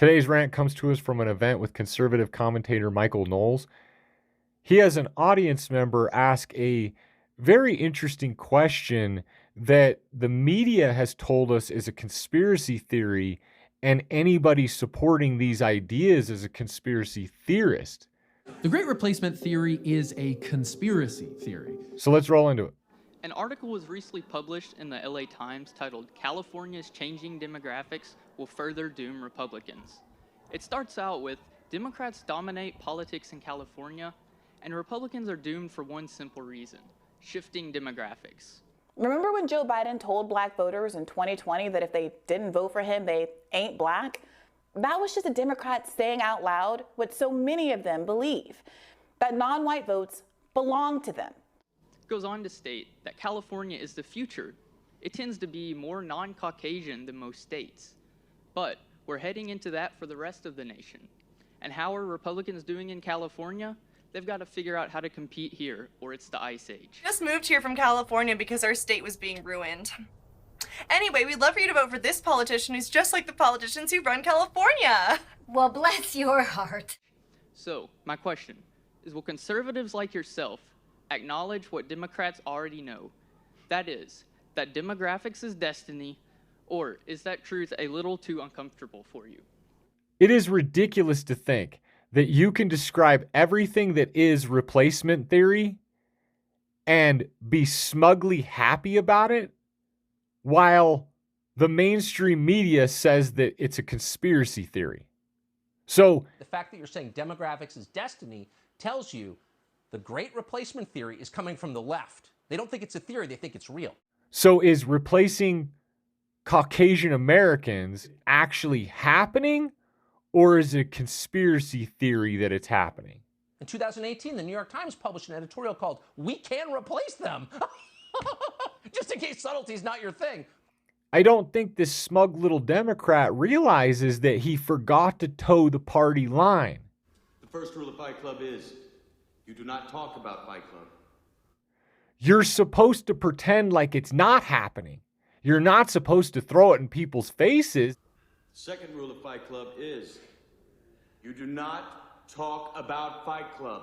Today's rant comes to us from an event with conservative commentator Michael Knowles. He has an audience member ask a very interesting question that the media has told us is a conspiracy theory, and anybody supporting these ideas is a conspiracy theorist. The Great Replacement theory is a conspiracy theory. So let's roll into it. An article was recently published in the LA Times titled "California's Changing Demographics Will Further Doom Republicans." It starts out with, "Democrats dominate politics in California, and Republicans are doomed for one simple reason: shifting demographics." Remember when Joe Biden told black voters in 2020 that if they didn't vote for him, they ain't black? That was just a Democrat saying out loud what so many of them believe, that non-white votes belong to them. It goes on to state that California is the future. It tends to be more non-Caucasian than most states. But we're heading into that for the rest of the nation. And how are Republicans doing in California? They've got to figure out how to compete here, or it's the Ice Age. Just moved here from California because our state was being ruined. Anyway, we'd love for you to vote for this politician who's just like the politicians who run California. Well, bless your heart. So, my question is, will conservatives like yourself acknowledge what Democrats already know? That is, that demographics is destiny, or is that truth a little too uncomfortable for you? It is ridiculous to think that you can describe everything that is replacement theory and be smugly happy about it, while the mainstream media says that it's a conspiracy theory. So the fact that you're saying demographics is destiny tells you the Great Replacement theory is coming from the left. They don't think it's a theory, they think it's real. So is replacing Caucasian Americans actually happening, or is it a conspiracy theory that it's happening? In 2018, the New York Times published an editorial called "We Can Replace Them." Just in case subtlety is not your thing. I don't think this smug little Democrat realizes that he forgot to toe the party line. The first rule of Fight Club is, you do not talk about Fight Club. You're supposed to pretend like it's not happening. You're not supposed to throw it in people's faces. The second rule of Fight Club is, you do not talk about Fight Club.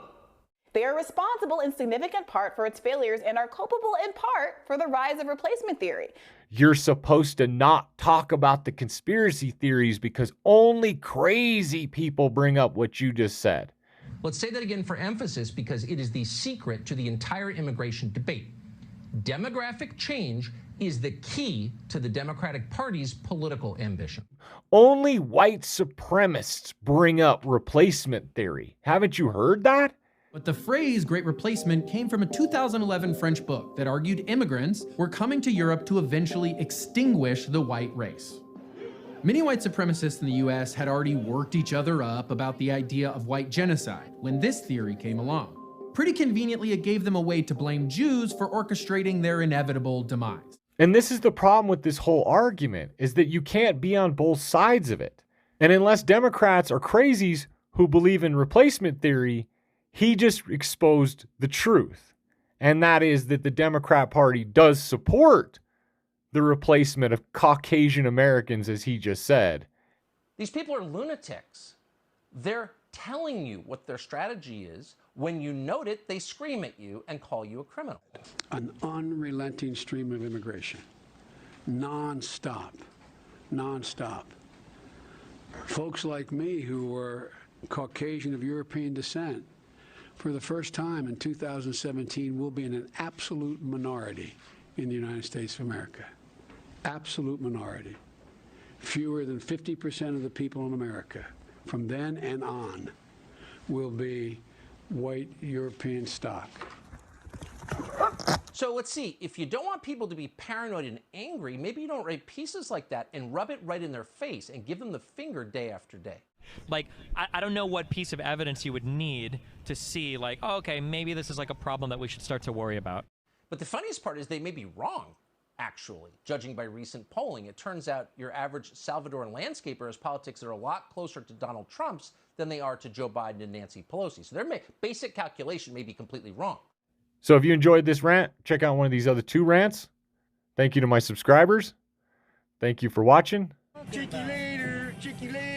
They are responsible in significant part for its failures and are culpable in part for the rise of replacement theory. You're supposed to not talk about the conspiracy theories because only crazy people bring up what you just said. Let's say that again for emphasis, because it is the secret to the entire immigration debate. Demographic change is the key to the Democratic Party's political ambition. Only white supremacists bring up replacement theory. Haven't you heard that? But the phrase Great Replacement came from a 2011 French book that argued immigrants were coming to Europe to eventually extinguish the white race. Many white supremacists in the US had already worked each other up about the idea of white genocide when this theory came along. Pretty conveniently, it gave them a way to blame Jews for orchestrating their inevitable demise. And this is the problem with this whole argument, is that you can't be on both sides of it. And unless Democrats are crazies who believe in replacement theory, he just exposed the truth. And that is that the Democrat Party does support the replacement of Caucasian Americans, as he just said. These people are lunatics. They're telling you what their strategy is. When you note it, they scream at you and call you a criminal. An unrelenting stream of immigration. Non-stop. Non-stop. Folks like me who were Caucasian of European descent, for the first time in 2017, will be in an absolute minority in the United States of America. Absolute minority. Fewer than 50% of the people in America from then and on will be white European stock. So let's see, if you don't want people to be paranoid and angry, maybe you don't write pieces like that and rub it right in their face and give them the finger day after day. Like, I don't know what piece of evidence you would need to see, like, oh, okay, maybe this is like a problem that we should start to worry about. But the funniest part is they may be wrong, actually. Judging by recent polling, it turns out your average Salvadoran landscaper has politics that are a lot closer to Donald Trump's than they are to Joe Biden and Nancy Pelosi. So their basic calculation may be completely wrong. So if you enjoyed this rant, check out one of these other 2 rants. Thank you to my subscribers. Thank you for watching. Check you later. Check you later.